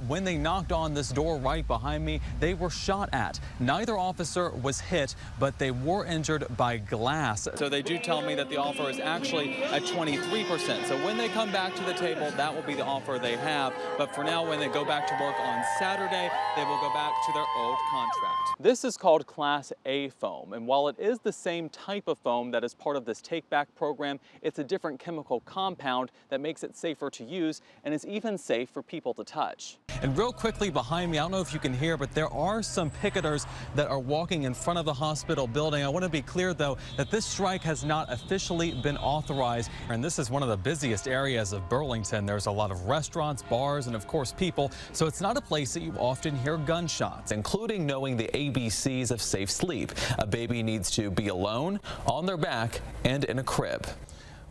when they knocked on this door right behind me, they were shot at. Neither officer was hit, but they were injured by glass. So they do tell me that the offer is actually at 23%. So when they come back to the table, that will be the offer they have. But for now, when they go back to work on Saturday, they will go back to their old contract. This is called Class A foam, and while it is the same type of foam that is part of this take-back program, it's a different chemical compound that makes it safer to use and is even safe for people to touch. And real quickly behind me, I don't know if you can hear, but there are some picketers that are walking in front of the hospital building. I want to be clear, though, that this strike has not officially been authorized. And this is one of the busiest areas of Burlington. There's a lot of restaurants, bars, and of course people. So it's not a place that you often hear gunshots, including knowing the ABCs of safe sleep. A baby needs to be alone, on their back, and in a crib.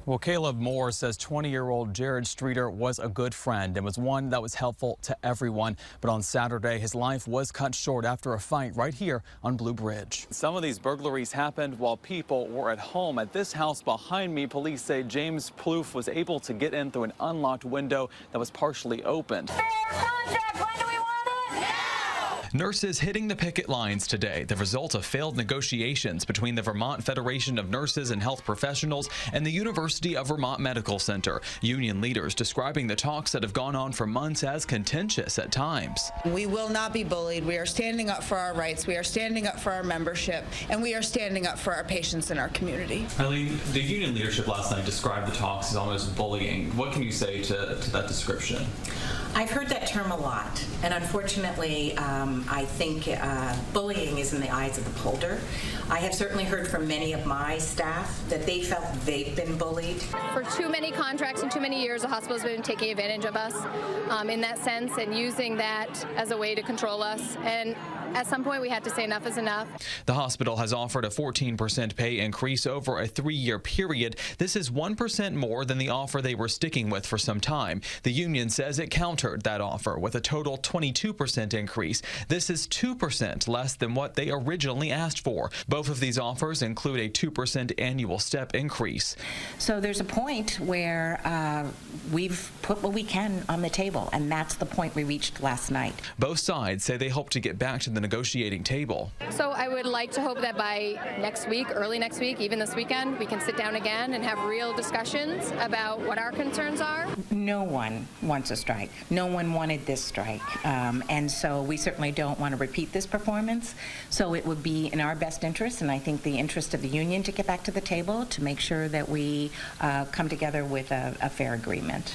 Well, Caleb Moore says 20-year-old Jared Streeter was a good friend and was one that was helpful to everyone. But on Saturday, his life was cut short after a fight right here on Blue Bridge. Some of these burglaries happened while people were at home. At this house behind me, police say James Plouffe was able to get in through an unlocked window that was partially opened. Nurses hitting the picket lines today, the result of failed negotiations between the Vermont Federation of Nurses and Health Professionals and the University of Vermont Medical Center. Union leaders describing the talks that have gone on for months as contentious at times. We will not be bullied. We are standing up for our rights. We are standing up for our membership, and we are standing up for our patients in our community. Eileen, the union leadership last night described the talks as almost bullying. What can you say to that description? I've heard that term a lot, and unfortunately, I think bullying is in the eyes of the beholder. I have certainly heard from many of my staff that they felt they've been bullied. For too many contracts and too many years, the hospital's been taking advantage of us in that sense and using that as a way to control us. And at some point, we had to say enough is enough. The hospital has offered a 14% pay increase over a 3-year period. This is 1% more than the offer they were sticking with for some time. The union says it countered that offer with a total 22% increase. This is 2% less than what they originally asked for. Both of these offers include a 2% annual step increase. So there's a point where we've put what we can on the table, and that's the point we reached last night. Both sides say they hope to get back to the negotiating table. So I would like to hope that by next week, early next week, even this weekend, we can sit down again and have real discussions about what our concerns are. No one wants a strike. No one wanted this strike. And so we certainly don't want to repeat this performance. So it would be in our best interest, and I think the interest of the union, to get back to the table to make sure that we come together with a fair agreement.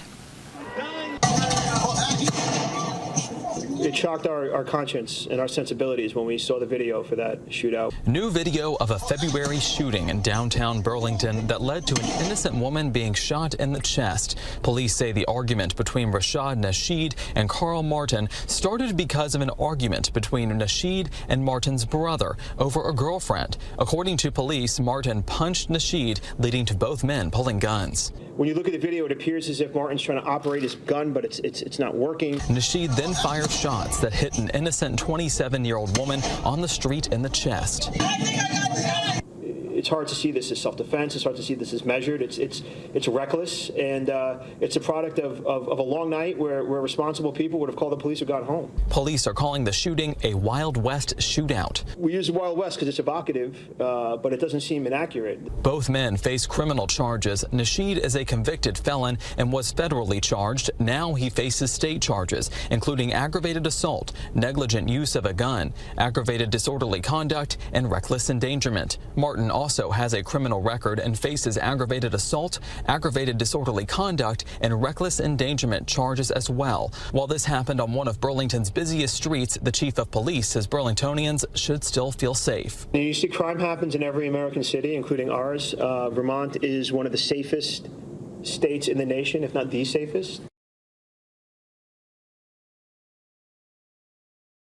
It shocked our conscience and our sensibilities when we saw the video for that shootout. New video of a February shooting in downtown Burlington that led to an innocent woman being shot in the chest. Police say the argument between Rashad Nasheed and Carl Martin started because of an argument between Nasheed and Martin's brother over a girlfriend. According to police, Martin punched Nasheed, leading to both men pulling guns. When you look at the video, it appears as if Martin's trying to operate his gun, but it's not working. Nasheed then fired shots that hit an innocent 27-year-old woman on the street in the chest. It's hard to see this as self-defense. It's hard to see this as measured. It's reckless, and it's a product of a long night where responsible people would have called the police or gone home. Police are calling the shooting a Wild West shootout. We use the Wild West because it's evocative, but it doesn't seem inaccurate. Both men face criminal charges. Nasheed is a convicted felon and was federally charged. Now he faces state charges, including aggravated assault, negligent use of a gun, aggravated disorderly conduct, and reckless endangerment. Martin also has a criminal record and faces aggravated assault, aggravated disorderly conduct, and reckless endangerment charges as well. While this happened on one of Burlington's busiest streets, the chief of police says Burlingtonians should still feel safe. You see crime happens in every American city, including ours. Vermont is one of the safest states in the nation, if not the safest.